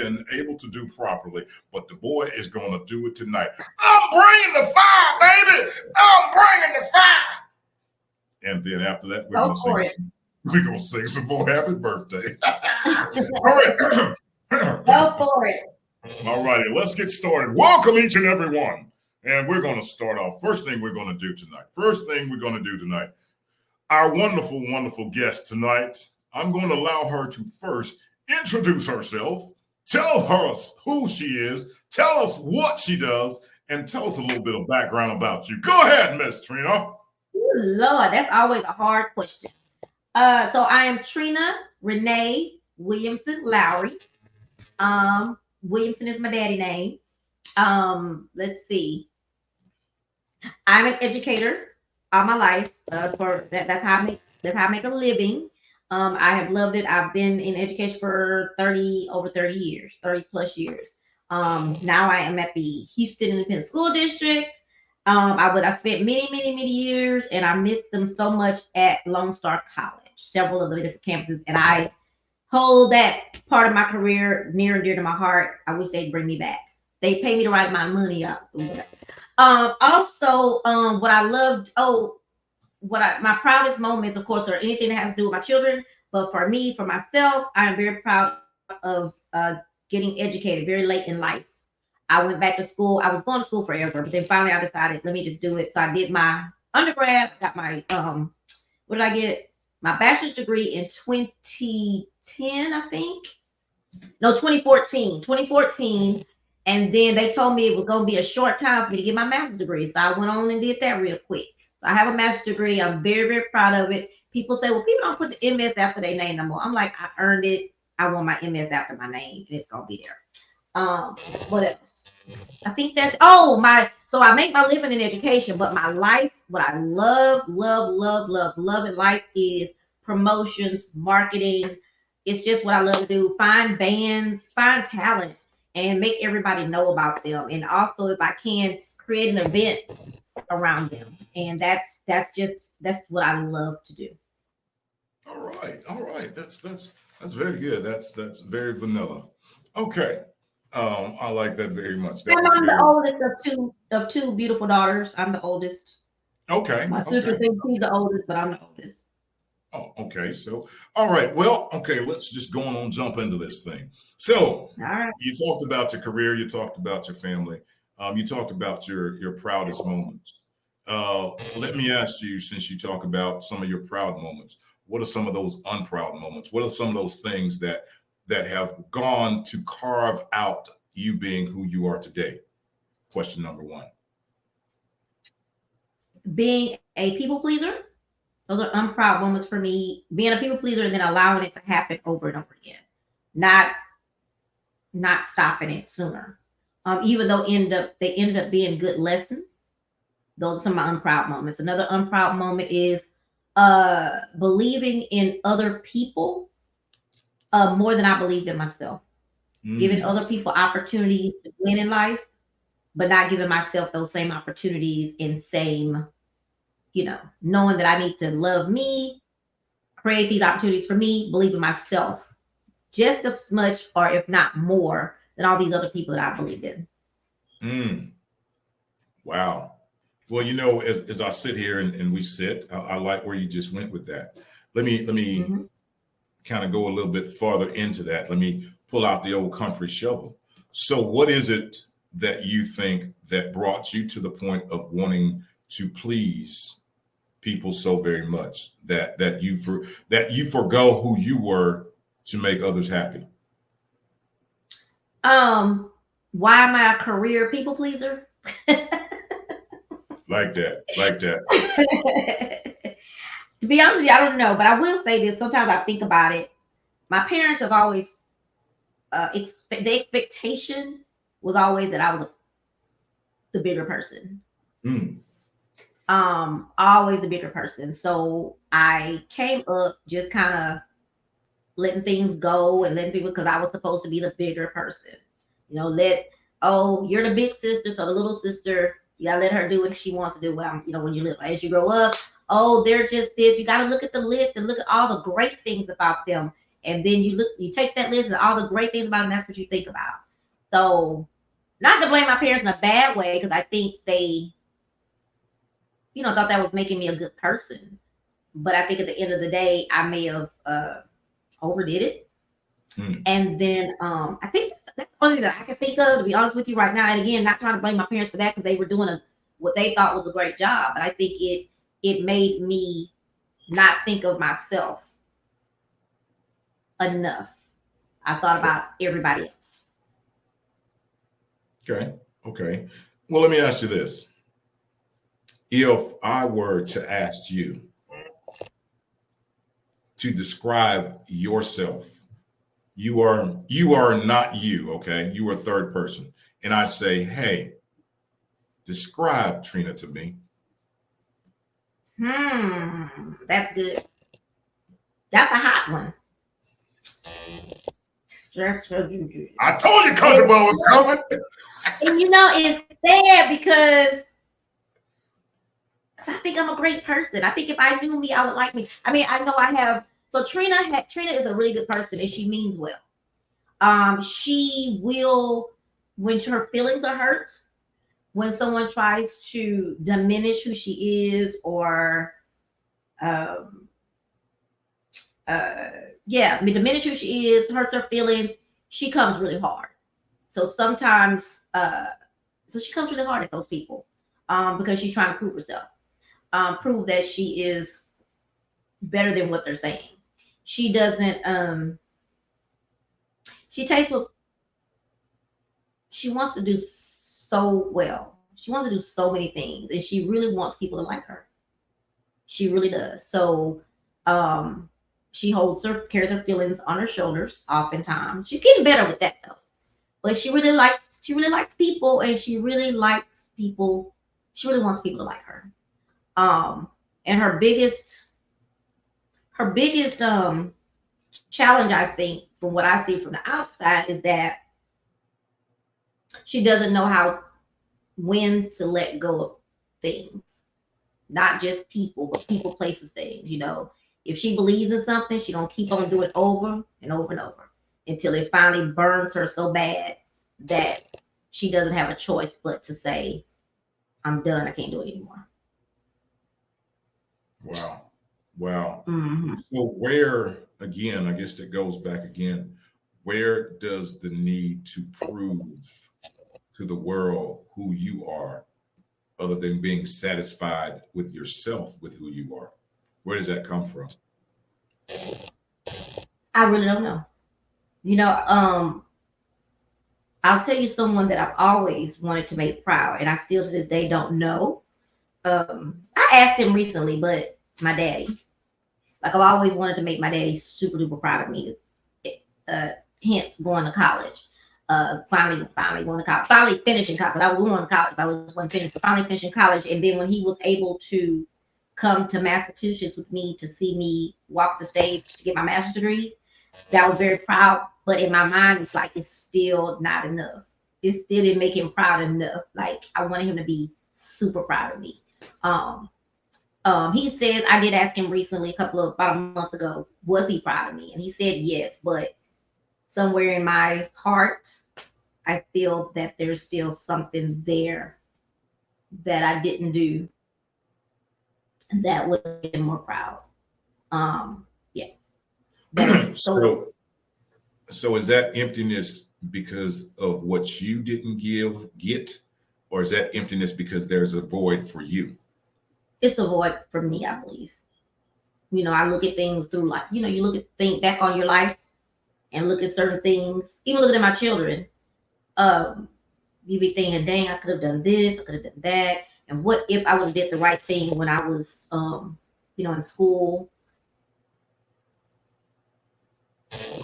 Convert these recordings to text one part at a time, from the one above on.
been able to do properly, but the boy is going to do it tonight. I'm bringing the fire, baby. I'm bringing the fire. And then after that, we're going to sing some more happy birthday. All right. Go for it. All righty, let's get started. Welcome each and every one. And we're going to start off. First thing we're going to do tonight. Our wonderful, wonderful guest tonight, I'm going to allow her to first introduce herself, tell us who she is, tell us what she does, and tell us a little bit of background about you. Go ahead, Miss Trina. Lord, that's always a hard question. So I am Trina Renee Williamson Lowry. Williamson is my daddy name. Let's see. I'm an educator all my life. That's how I make a living. I have loved it. I've been in education for over 30 years, 30 plus years. Now I am at the Houston Independent School District. I spent many years, and I missed them so much at Lone Star College, several of the different campuses, and I hold that part of my career near and dear to my heart. I wish they'd bring me back. They pay me the right amount of money up. Also, what I loved, my proudest moments, of course, are anything that has to do with my children. But for me, for myself, I am very proud of getting educated very late in life. I went back to school. I was going to school forever, but then finally I decided, let me just do it. So I did my undergrad, got my, what did I get? My bachelor's degree in 2010, I think. No, 2014. And then they told me it was going to be a short time for me to get my master's degree. So I went on and did that real quick. So I have a master's degree. I'm very, very proud of it. People say, well, people don't put the MS after their name no more. I'm like, I earned it. I want my MS after my name, and it's going to be there. What else? I think that's, so I make my living in education, but my life, what I love in life is promotions, marketing. It's just what I love to do. Find bands, find talent, and make everybody know about them. And also, if I can, create an event around them. And that's what I love to do. All right. That's very good. That's very vanilla. Okay. I like that very much. I'm the oldest of two beautiful daughters. I'm the oldest. Okay. My sister thinks she's the oldest, but I'm the oldest. Oh, okay. So, all right. Well, okay. Let's just go on jump into this thing. So, all right. You talked about your career. You talked about your family. You talked about your proudest moments. Let me ask you, since you talk about some of your proud moments, what are some of those unproud moments? What are some of those things that have gone to carve out you being who you are today? Question number one. Being a people pleaser. Those are unproud moments for me. Being a people pleaser and then allowing it to happen over and over again. Not stopping it sooner. Even though they ended up being good lessons. Those are some of my unproud moments. Another unproud moment is believing in other people more than I believed in myself. Giving other people opportunities to win in life, but not giving myself those same opportunities and same, knowing that I need to love me, create these opportunities for me, believe in myself just as much, or if not more, than all these other people that I believe in. Wow. Well, as I sit here and we sit, I like where you just went with that. Let me kind of go a little bit farther into that. Let me pull out the old country shovel. So what is it that you think that brought you to the point of wanting to please people so very much that you forgo who you were to make others happy? Why am I a career people pleaser? Like that. To be honest with you, I don't know, but I will say this. Sometimes I think about it. My parents have always, the expectation was always that I was the bigger person. Always the bigger person. So I came up just kind of letting things go and letting people, because I was supposed to be the bigger person. You're the big sister, so the little sister, you gotta let her do what she wants to do. When you live, as you grow up, they're just this. You gotta look at the list and look at all the great things about them. And then you take that list and all the great things about them, that's what you think about. So, not to blame my parents in a bad way, because I think they, thought that was making me a good person. But I think at the end of the day, I may have overdid it. And then I think that's the only thing that I can think of, to be honest with you right now. And again, not trying to blame my parents for that, because they were doing what they thought was a great job. But I think it made me not think of myself enough. I thought about everybody else. Okay. Well, let me ask you this. If I were to ask you to describe yourself, you are not you, okay? You are a third person. And I say, hey, describe Trina to me. That's good. That's a hot one. I told you Country Boy was coming. And it's sad because I think I'm a great person. I think if I knew me, I would like me. I mean, I know I have. So Trina is a really good person, and she means well. She will, when her feelings are hurt, when someone tries to diminish who she is, or diminish who she is, hurts her feelings, she comes really hard. So sometimes, she comes really hard at those people, because she's trying to prove herself, prove that she is better than what they're saying. She doesn't, she takes what she wants to do so well. She wants to do so many things, and she really wants people to like her. She really does. So, she carries her feelings on her shoulders oftentimes. She's getting better with that though. But she really likes people, and she really wants people to like her. And her biggest challenge, I think, from what I see from the outside, is that she doesn't know when to let go of things. Not just people, but people, places, things. If she believes in something, she's gonna keep on doing it over and over and over until it finally burns her so bad that she doesn't have a choice but to say, I'm done, I can't do it anymore. Wow. Mm-hmm. So where, again, I guess that goes back again, where does the need to prove to the world who you are, other than being satisfied with yourself, with who you are? Where does that come from? I really don't know. I'll tell you someone that I've always wanted to make proud, and I still to this day don't know. I asked him recently, but my daddy. Like, I've always wanted to make my daddy super duper proud of me. Hence going to college. Finally going to college. Finally finishing college. I was going to college, but I wasn't finished. But finally finishing college, and then when he was able to come to Massachusetts with me to see me walk the stage to get my master's degree, that was very proud. But in my mind, it's like, it's still not enough. It still didn't make him proud enough. Like, I wanted him to be super proud of me. He says, I did ask him recently, about a month ago, was he proud of me? And he said yes, but somewhere in my heart, I feel that there's still something there that I didn't do that would make him more proud. So is that emptiness because of what you didn't get, or is that emptiness because there's a void for you? It's a void for me, I believe. I look at things through, like, you think back on your life and look at certain things, even looking at my children. You be thinking, dang, I could have done this, I could have done that. And what if I would have did the right thing when I was, in school?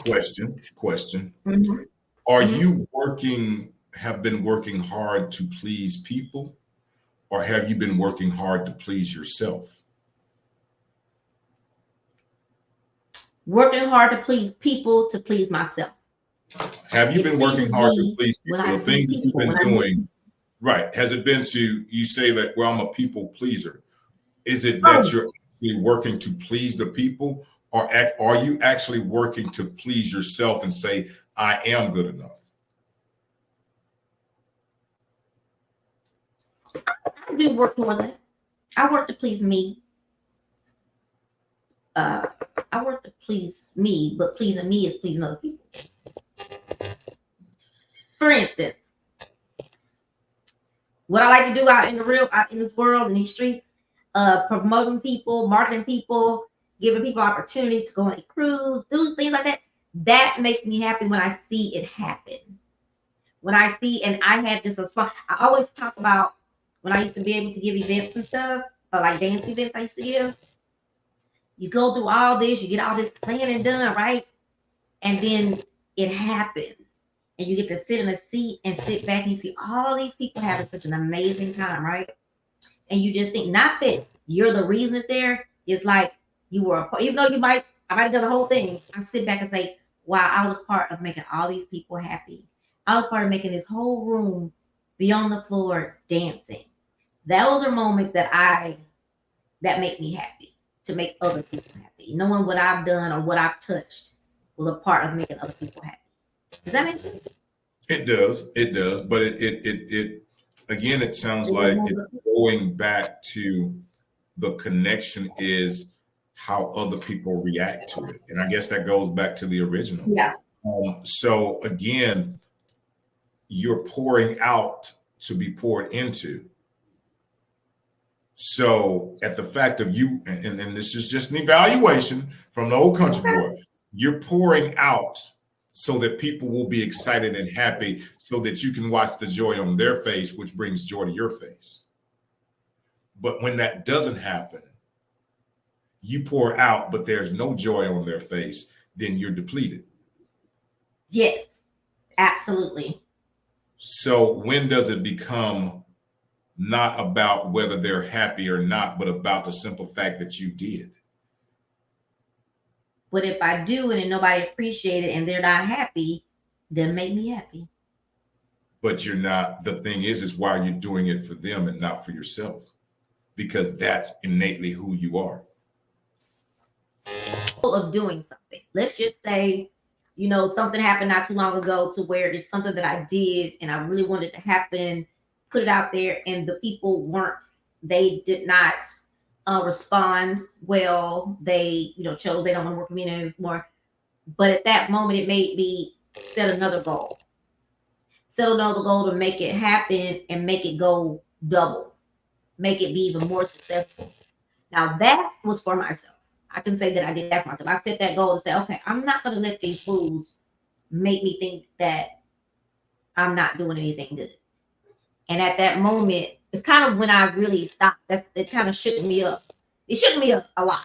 Question. Mm-hmm. Are you have been working hard to please people, or have you been working hard to please yourself? Working hard to please people, to please myself. Have you been working hard to please people? The things that you've been doing, right? Has it been you say that, well, I'm a people pleaser? Is it that you're actually working to please the people, are you actually working to please yourself and say, I am good enough? I do work towards it. I work to please me. I work to please me, but pleasing me is pleasing other people. For instance, what I like to do out in this world, in these streets, promoting people, marketing people, giving people opportunities to go on a cruise, do things like that. That makes me happy when I see it happen. When I see, and I had just a small, I always talk about when I used to be able to give events and stuff, or like dance events I used to give. You go through all this, you get all this planning done, right? And then it happens. And you get to sit in a seat and sit back and you see all these people having such an amazing time, right? And you just think, not that you're the reason it's there, it's like you were a part, even though I might have done the whole thing, I sit back and say, wow, I was a part of making all these people happy. I was part of making this whole room be on the floor dancing. Those are moments that make me happy, to make other people happy. Knowing what I've done or what I've touched was a part of making other people happy. Does that make sense? It does. But it again, it sounds like it's going back to the connection is how other people react to it. And I guess that goes back to the original. Yeah. So again, you're pouring out to be poured into. So at the fact of you, and this is just an evaluation from the old country boy, you're pouring out so that people will be excited and happy so that you can watch the joy on their face, which brings joy to your face. But when that doesn't happen, you pour out, but there's no joy on their face, then you're depleted. Yes, absolutely. So when does it become not about whether they're happy or not, but about the simple fact that you did? But if I do it and nobody appreciates it and they're not happy, then make me happy. But you're not, the thing is why you're doing it for them and not for yourself, because that's innately who you are. Of doing something. Let's just say, something happened not too long ago to where it's something that I did and I really wanted to happen, put it out there, and the people they did not respond well. They, chose they don't want to work with me anymore. But at that moment, it made me set another goal. Set another goal to make it happen and make it go double, make it be even more successful. Now that was for myself. I can say that I did that for myself. I set that goal to say, okay, I'm not going to let these fools make me think that I'm not doing anything good. And at that moment, it's kind of when I really stopped. It kind of shook me up. It shook me up a lot.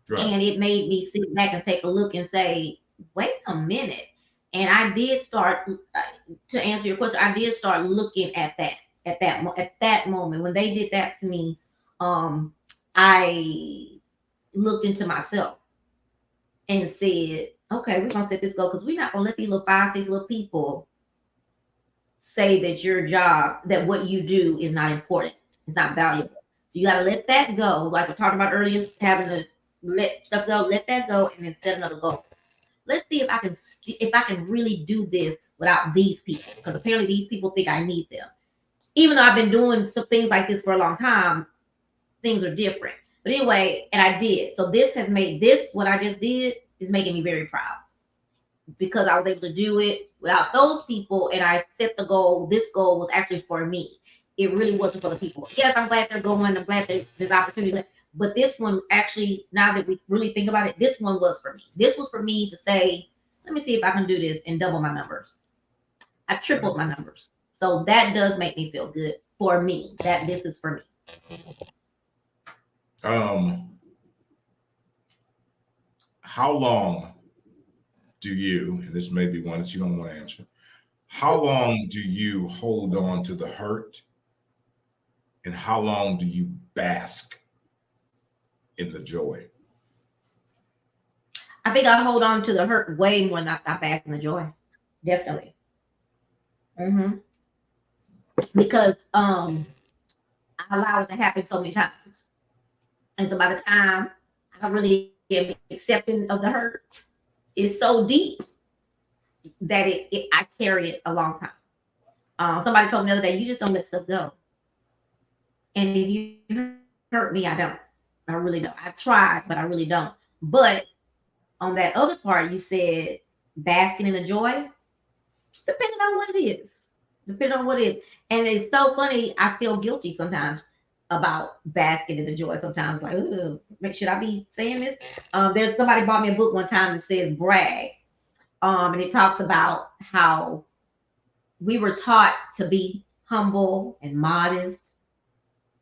Right. And it made me sit back and take a look and say, wait a minute. And I did start, to answer your question, I did start looking at that moment. When they did that to me, I looked into myself and said, okay, we're going to set this goal because we're not going to let these little 5, 6 little people say that your job, that what you do is not important. It's not valuable. So you got to let that go. Like we talked about earlier, having to let stuff go, let that go, and then set another goal. Let's see if I can really do this without these people, because apparently these people think I need them. Even though I've been doing some things like this for a long time, things are different. But anyway, and I did. So this has made what I just did is making me very proud, because I was able to do it without those people. And I set the goal. This goal was actually for me. It really wasn't for the people. Yes, I'm glad they're going. I'm glad there's opportunity. But this one, actually, now that we really think about it, this one was for me. This was for me to say, let me see if I can do this and double my numbers. I tripled my numbers. So that does make me feel good for me, that this is for me. How long do you, and this may be one that you don't want to answer, how long do you hold on to the hurt, and how long do you bask in the joy? I think I hold on to the hurt way more than I bask in the joy. Definitely. Because I allow it to happen so many times. And so by the time I really and accepting of the hurt is so deep that I carry it a long time. Somebody told me the other day, you just don't let stuff go. And if you hurt me, I don't. I really don't. I tried, but I really don't. But on that other part, you said basking in the joy, depending on what it is. Depending on what it is. And it's so funny, I feel guilty sometimes about basking in the joy. Sometimes like, should I be saying this? There's somebody bought me a book one time that says brag. And it talks about how we were taught to be humble and modest,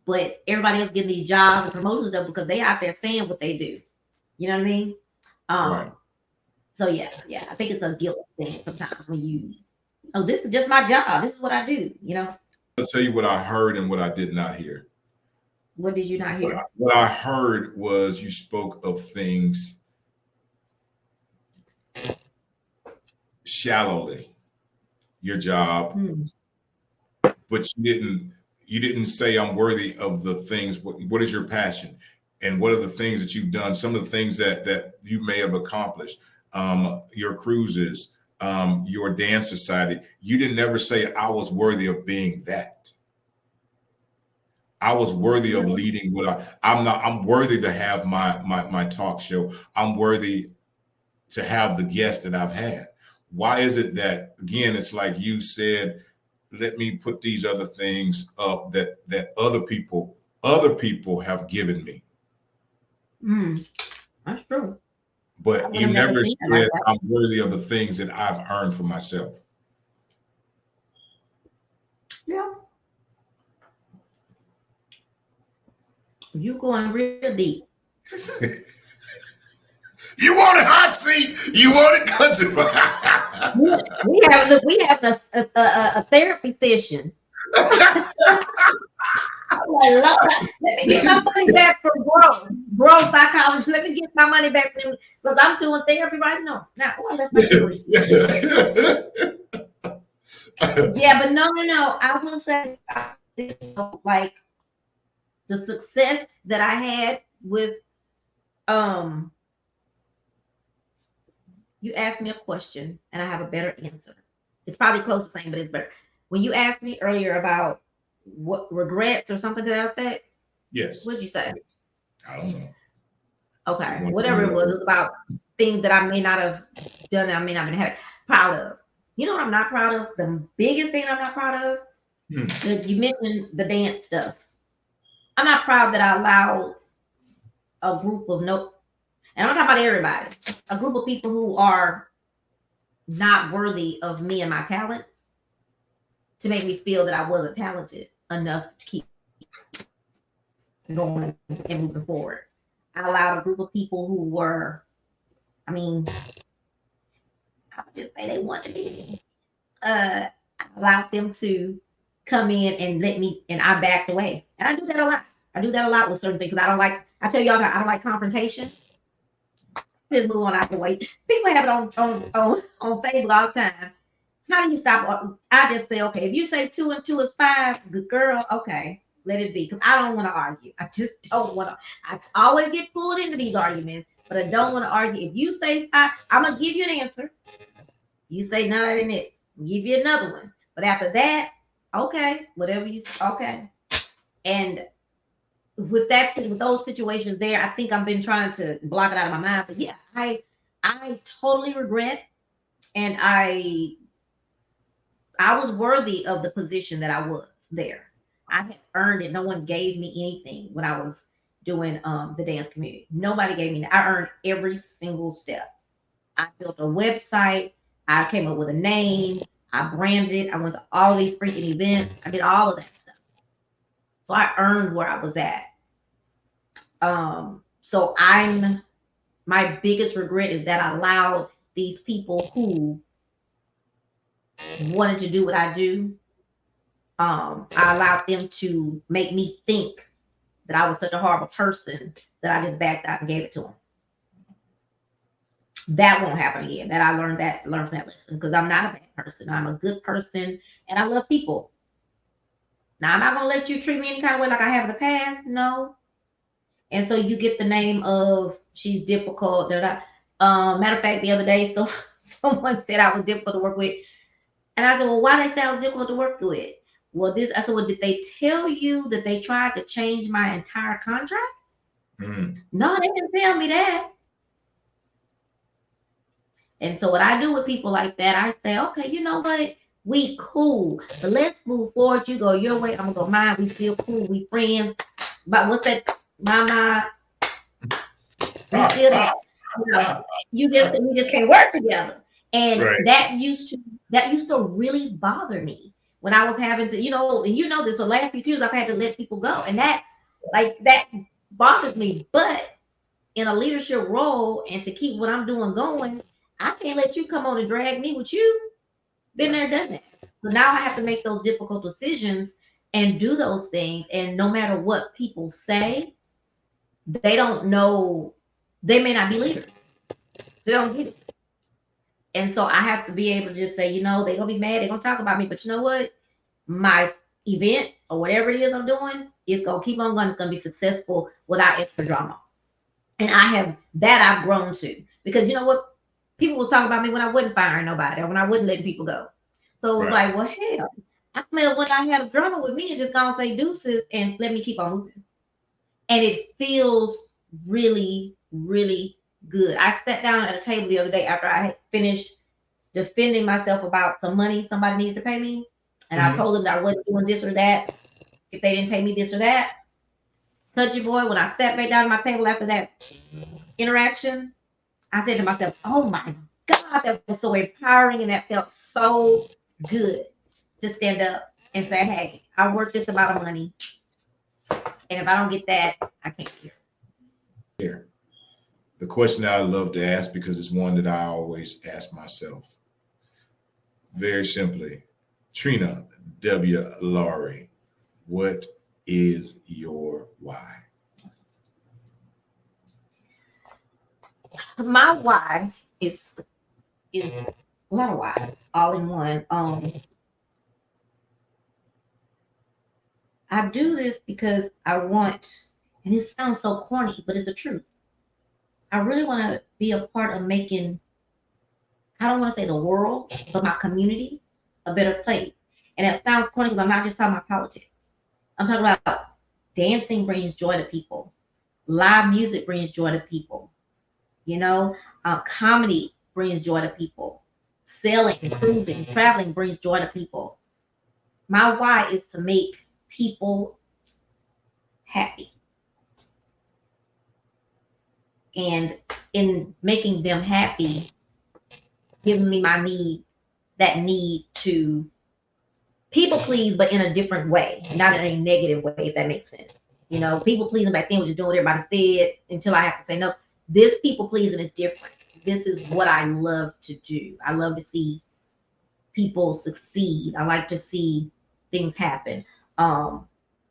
but everybody else getting these jobs and promotions stuff because they out there saying what they do. You know what I mean? Right. So yeah, I think it's a guilt thing sometimes when you, oh, this is just my job. This is what I do. You know. I'll tell you what I heard and what I did not hear. What did you not hear? What I heard was you spoke of things shallowly, your job, but you didn't say I'm worthy of the things. What is your passion, and what are the things that you've done? Some of the things that you may have accomplished, your cruises, your dance society. You didn't ever say I was worthy of being that. I was worthy of leading I'm worthy to have my talk show. I'm worthy to have the guests that I've had. Why is it that, again, it's like you said, let me put these other things up that other people have given me. That's true. But you never said I'm worthy of the things that I've earned for myself. Yeah. You going real deep. You want a hot seat? You want a country? we have a therapy session. Let me get my money back from bro psychology. Let me get my money back from him because I'm doing therapy right now. Now, I left my degree. Yeah, but no. I will say, like the success that I had with you asked me a question and I have a better answer. It's probably close to the same, but it's better. When you asked me earlier about what regrets or something to that effect, yes. What did you say? I don't know. Okay, whatever it was about things that I may not have done, I may not have been proud of. You know what I'm not proud of? The biggest thing I'm not proud of, you mentioned the dance stuff. I'm not proud that I allowed a group of and I'm talking about everybody, a group of people who are not worthy of me and my talents to make me feel that I wasn't talented enough to keep going and moving forward. I allowed a group of people who were, I would just say they wanted me. I allowed them to come in and let me, and I backed away. And I do that a lot. I do that a lot with certain things because I tell y'all that I don't like confrontation. Just move on out the way. People have it on Facebook all the time. How do you stop? I just say, okay, if you say 2 and 2 is 5, good girl, okay, let it be. Because I don't want to argue. I just don't want to. I always get pulled into these arguments, but I don't want to argue. If you say 5, I'm going to give you an answer. You say, no, that ain't it. I'll give you another one. But after that, okay, whatever you say, okay. And with those situations there, I think I've been trying to block it out of my mind. But yeah, I totally regret, and I was worthy of the position that I was there. I had earned it. No one gave me anything when I was doing the dance community. Nobody gave me that. I earned every single step. I built a website. I came up with a name. I branded it. I went to all these freaking events. I did all of that stuff. So I earned where I was at. So my biggest regret is that I allowed these people who wanted to do what I do. I allowed them to make me think that I was such a horrible person that I just backed out and gave it to them. That won't happen again. That I learned from that lesson because I'm not a bad person. I'm a good person and I love people. Now I'm not gonna let you treat me any kind of way like I have in the past. No. And so you get the name of she's difficult. Matter of fact, the other day, so someone said I was difficult to work with, and I said, well, why they say I was difficult to work with? Well, I said, well, did they tell you that they tried to change my entire contract? No, they didn't tell me that. And so what I do with people like that, I say, okay, you know what? We cool, but let's move forward. You go your way, I'm gonna go mine. We still cool. We friends. But what's that? My, we still that. We just can't work together. And Right. that used to really bother me when I was having to, and you know this, for the last few years I've had to let people go. And that bothers me. But in a leadership role and to keep what I'm doing going, I can't let you come on and drag me with you. Been there, done that. So now I have to make those difficult decisions and do those things. And no matter what people say, they don't know, they may not be leaders. So they don't get it. And so I have to be able to just say, they're gonna be mad, they're gonna talk about me, but you know what? My event or whatever it is I'm doing is gonna keep on going, it's gonna be successful without extra drama. And I've grown to, because you know what? People was talking about me when I wasn't firing nobody or when I wasn't letting people go. So it was like, well, hell, I mean, when I had a drama with me and just gonna say deuces and let me keep on moving. And it feels really, really good. I sat down at a table the other day after I had finished defending myself about some money somebody needed to pay me. And I told them that I wasn't doing this or that if they didn't pay me this or that. Touchy boy, when I sat back down at my table after that interaction, I said to myself, oh my God, that was so empowering and that felt so good to stand up and say, hey, I worth this amount of money. And if I don't get that, I can't hear. The question that I love to ask, because it's one that I always ask myself. Very simply, Trina W. Laurie, what is your why? My why is a lot of why, all in one. I do this because I want, and it sounds so corny, but it's the truth. I really want to be a part of making, I don't want to say the world, but my community a better place. And it sounds corny because I'm not just talking about politics. I'm talking about dancing brings joy to people. Live music brings joy to people. Comedy brings joy to people. Sailing, cruising, traveling brings joy to people. My why is to make people happy. And in making them happy, giving me that need to people please, but in a different way, not in a negative way, if that makes sense. People pleasing back then was just doing what everybody said until I have to say, no, this people pleasing is different. This is what I love to do. I love to see people succeed. I like to see things happen. And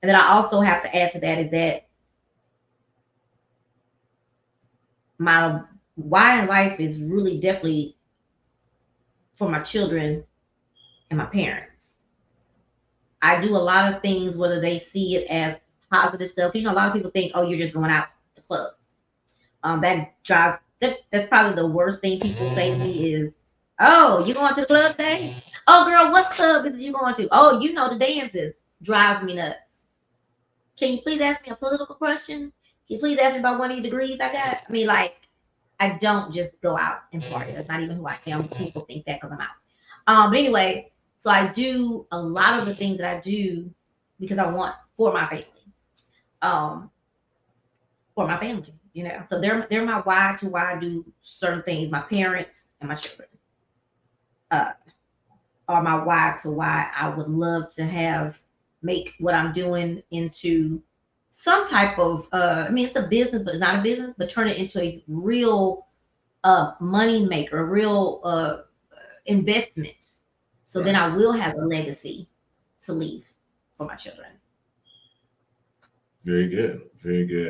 then I also have to add to that is that my why in life is really definitely for my children and my parents. I do a lot of things, whether they see it as positive stuff. A lot of people think, oh, you're just going out to club. That's probably the worst thing people say to me is, oh, you going to the club today? Oh, girl, what club is you going to? Oh, the dances. Drives me nuts. Can you please ask me a political question? Can you please ask me about one of these degrees I got? I mean, I don't just go out and party. That's not even who I am. People think that because I'm out. But anyway, so I do a lot of the things that I do because I want for my family. So they're my why to why I do certain things. My parents and my children are my why to why I would love to make what I'm doing into some type of it's a business, but it's not a business, but turn it into a real money maker, a real investment. So then I will have a legacy to leave for my children. Very good. Very good.